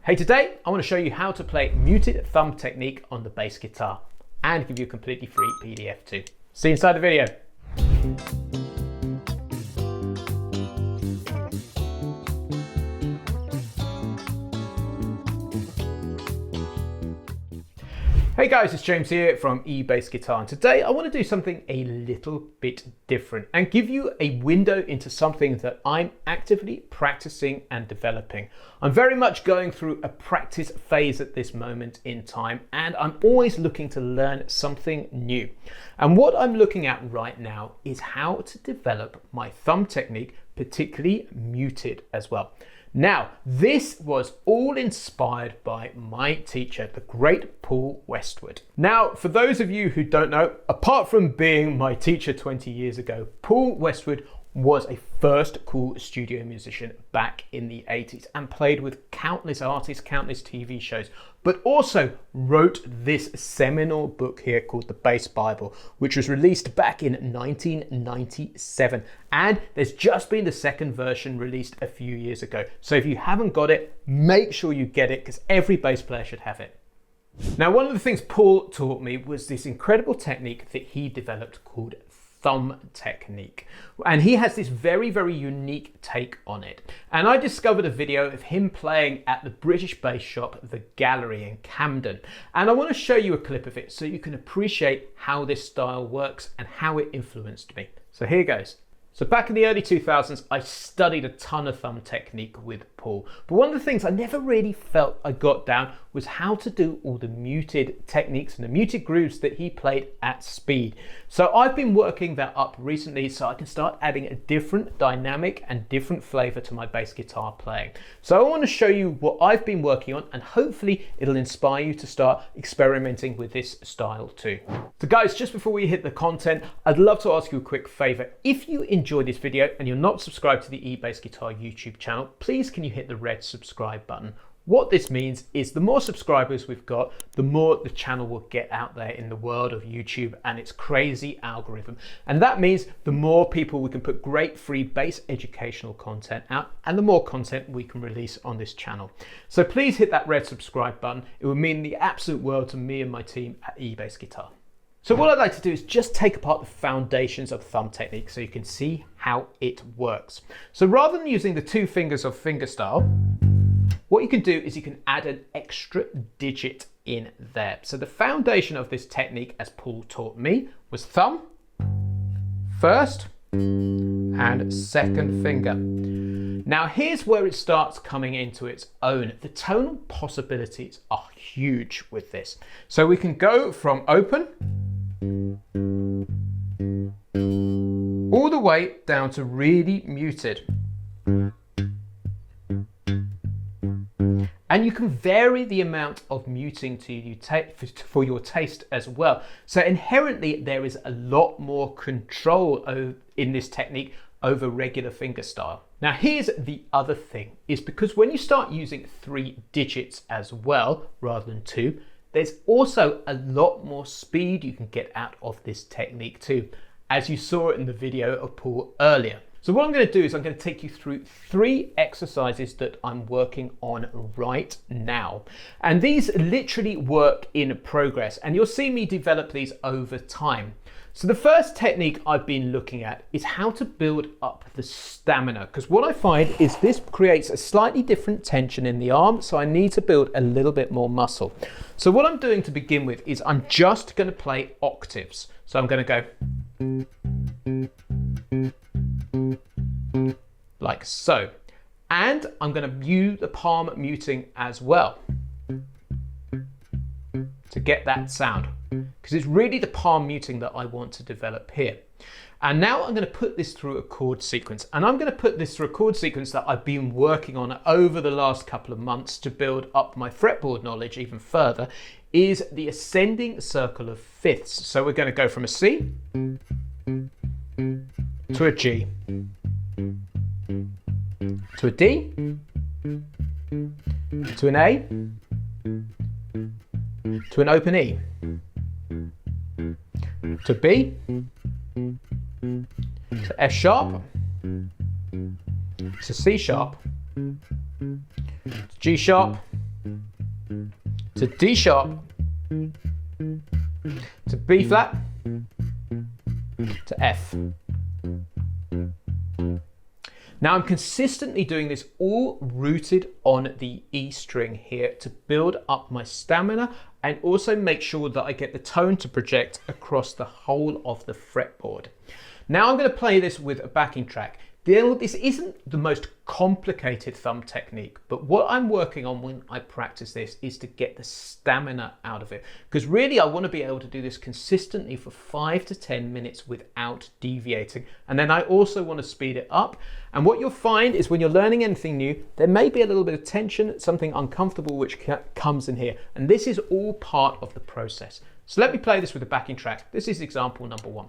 Hey, today I want to show you how to play muted thumb technique on the bass guitar and give you a completely free PDF too. See you inside the video. Hey guys, it's James here from eBass Guitar, and today I want to do something a little bit different and give you a window into something that I'm actively practicing and developing. I'm very much going through a practice phase at this moment in time, and I'm always looking to learn something new. And what I'm looking at right now is how to develop my thumb technique, particularly muted as well. Now, this was all inspired by my teacher, the great Paul Westwood. Now, for those of you who don't know, apart from being my teacher 20 years ago, Paul Westwood was a first cool studio musician back in the 80s and played with countless artists, countless TV shows, but also wrote this seminal book here called The Bass Bible, which was released back in 1997. And there's just been the second version released a few years ago. So if you haven't got it, make sure you get it because every bass player should have it. Now, one of the things Paul taught me was this incredible technique that he developed called thumb technique, and he has this very unique take on it. And I discovered a video of him playing at the British bass shop The Gallery in Camden, and I want to show you a clip of it so you can appreciate how this style works and how it influenced me. So here goes. So back in the early 2000s, I studied a ton of thumb technique with Paul. But one of the things I never really felt I got down was how to do all the muted techniques and the muted grooves that he played at speed. So I've been working that up recently so I can start adding a different dynamic and different flavor to my bass guitar playing. So I want to show you what I've been working on, and hopefully it'll inspire you to start experimenting with this style too. So guys, just before we hit the content, I'd love to ask you a quick favor. If you enjoyed this video and you're not subscribed to the eBass Guitar YouTube channel, please can you hit the red subscribe button. What this means is the more subscribers we've got, the more the channel will get out there in the world of YouTube and its crazy algorithm. And that means the more people we can put great free bass educational content out, and the more content we can release on this channel. So please hit that red subscribe button. It would mean the absolute world to me and my team at eBass Guitar. So what I'd like to do is just take apart the foundations of thumb technique so you can see how it works. So rather than using the two fingers of fingerstyle, what you can do is you can add an extra digit in there. So the foundation of this technique, as Paul taught me, was thumb, first and second finger. Now here's where it starts coming into its own. The tonal possibilities are huge with this. So we can go from open all the way down to really muted. And you can vary the amount of muting for your taste as well. So inherently there is a lot more control in this technique over regular fingerstyle. Now here's the other thing, is because when you start using 3 digits as well rather than 2, there's also a lot more speed you can get out of this technique too, as you saw it in the video of Paul earlier. So what I'm going to do is I'm going to take you through 3 exercises that I'm working on right now. And these literally work in progress, and you'll see me develop these over time. So the first technique I've been looking at is how to build up the stamina, because what I find is this creates a slightly different tension in the arm, so I need to build a little bit more muscle. So what I'm doing to begin with is I'm just going to play octaves. So I'm going to go like so, and I'm going to view the palm muting as well to get that sound, because it's really the palm muting that I want to develop here. And now I'm going to put this through a chord sequence, and I'm going to put this through a chord sequence that I've been working on over the last couple of months to build up my fretboard knowledge even further, is the ascending circle of fifths. So we're going to go from a C to a G, to a D, to an A, to an open E, to B, to F sharp, to C sharp, to G sharp, to D sharp, to B flat, to F. Now I'm consistently doing this all rooted on the E string here to build up my stamina and also make sure that I get the tone to project across the whole of the fretboard. Now I'm going to play this with a backing track. This isn't the most complicated thumb technique, but what I'm working on when I practice this is to get the stamina out of it. Because really I want to be able to do this consistently for 5 to 10 minutes without deviating. And then I also want to speed it up. And what you'll find is when you're learning anything new, there may be a little bit of tension, something uncomfortable which comes in here. And this is all part of the process. So let me play this with a backing track. This is example number 1.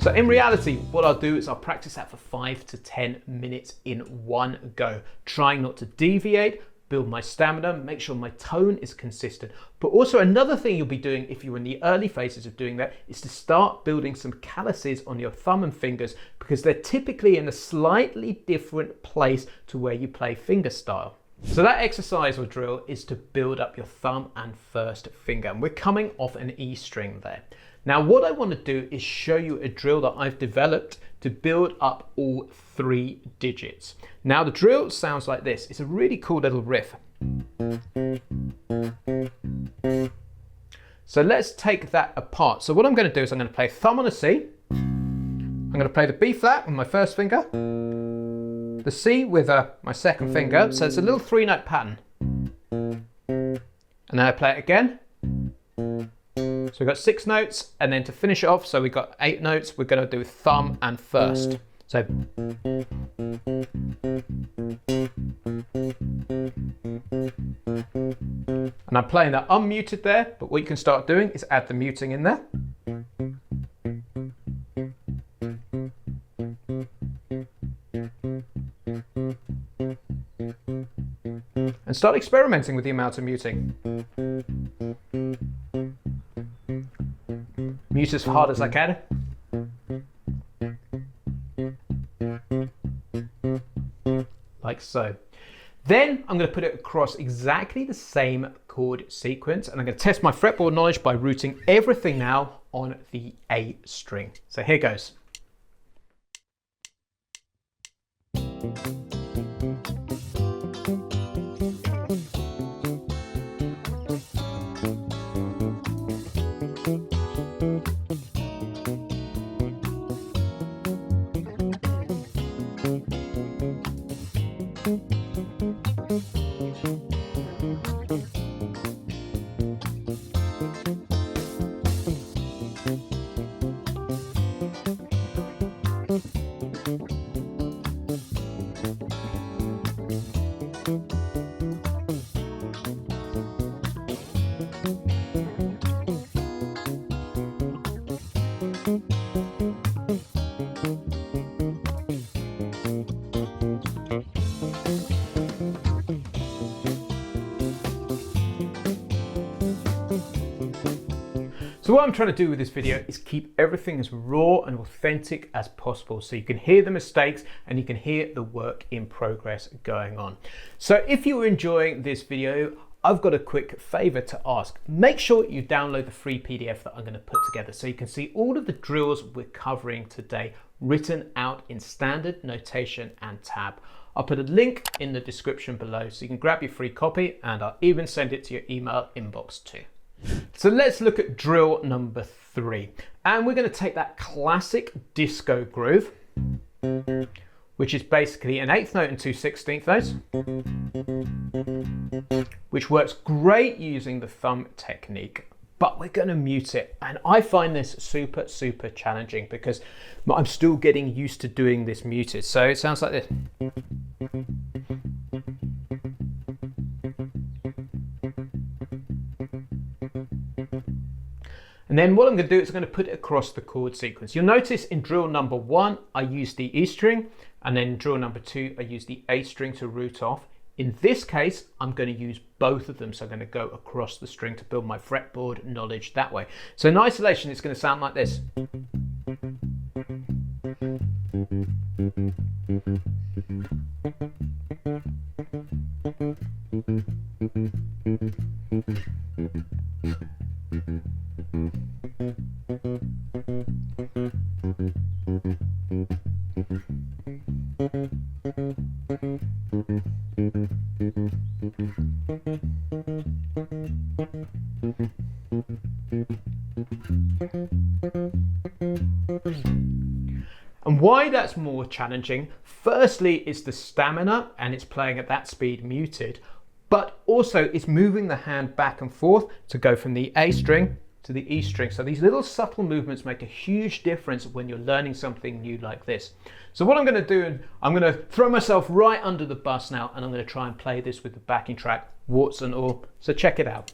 So in reality, what I'll do is I'll practice that for 5 to 10 minutes in one go, trying not to deviate, build my stamina, make sure my tone is consistent. But also another thing you'll be doing if you're in the early phases of doing that is to start building some calluses on your thumb and fingers, because they're typically in a slightly different place to where you play fingerstyle. So that exercise or drill is to build up your thumb and first finger, and we're coming off an E string there. Now what I want to do is show you a drill that I've developed to build up all 3 digits. Now the drill sounds like this. It's a really cool little riff. So let's take that apart. So what I'm going to do is I'm going to play thumb on a C. I'm going to play the B flat with my first finger, the C with my second finger. So it's a little 3-note pattern. And then I play it again. So we've got 6 notes, and then to finish it off, so we've got 8 notes, we're going to do thumb and first. So and I'm playing that unmuted there, but what you can start doing is add the muting in there. And start experimenting with the amount of muting. Mute as hard as I can. Like so. Then I'm going to put it across exactly the same chord sequence, and I'm going to test my fretboard knowledge by rooting everything now on the A string. So here goes. So what I'm trying to do with this video is keep everything as raw and authentic as possible, so you can hear the mistakes and you can hear the work in progress going on. So if you were enjoying this video, I've got a quick favor to ask. Make sure you download the free PDF that I'm going to put together so you can see all of the drills we're covering today written out in standard notation and tab. I'll put a link in the description below so you can grab your free copy, and I'll even send it to your email inbox too. So let's look at drill number 3, and we're going to take that classic disco groove. We're which is basically an 8th note and 2 16th notes, which works great using the thumb technique, but we're going to mute it. And I find this super, super challenging because I'm still getting used to doing this muted. So it sounds like this. And then what I'm going to do is I'm going to put it across the chord sequence. You'll notice in drill number 1, I use the E string, and then in drill number 2, I use the A string to root off. In this case, I'm going to use both of them. So I'm going to go across the string to build my fretboard knowledge that way. So in isolation, it's going to sound like this. And why that's more challenging, firstly, is the stamina, and it's playing at that speed muted, but also it's moving the hand back and forth to go from the A string to the E string. So these little subtle movements make a huge difference when you're learning something new like this. So what I'm going to do, I'm going to throw myself right under the bus now, and I'm going to try and play this with the backing track, warts and all. So check it out.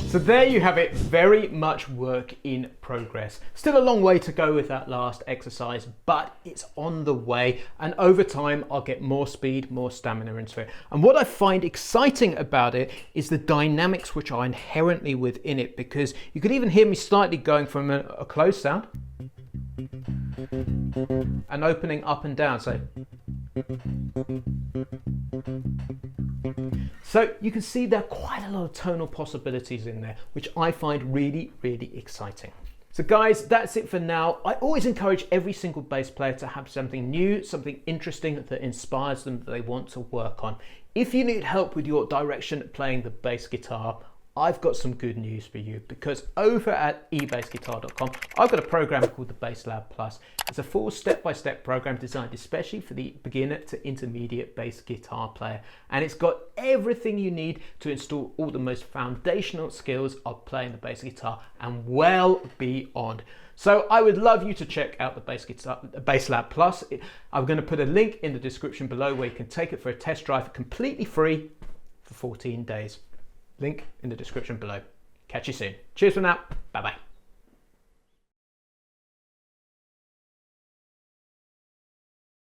So there you have it, very much work in progress. Still a long way to go with that last exercise, but it's on the way, and over time I'll get more speed, more stamina into it. And what I find exciting about it is the dynamics which are inherently within it, because you could even hear me slightly going from a closed sound and opening up and down. So you can see there are quite a lot of tonal possibilities in there, which I find really, really exciting. So guys, that's it for now. I always encourage every single bass player to have something new, something interesting that inspires them that they want to work on. If you need help with your direction playing the bass guitar, I've got some good news for you, because over at ebassguitar.com, I've got a program called the Bass Lab Plus. It's a full step-by-step program designed especially for the beginner to intermediate bass guitar player. And it's got everything you need to install all the most foundational skills of playing the bass guitar and well beyond. So I would love you to check out the Bass Lab Plus. I'm going to put a link in the description below where you can take it for a test drive completely free for 14 days. Link in the description below. Catch you soon. Cheers for now. Bye bye.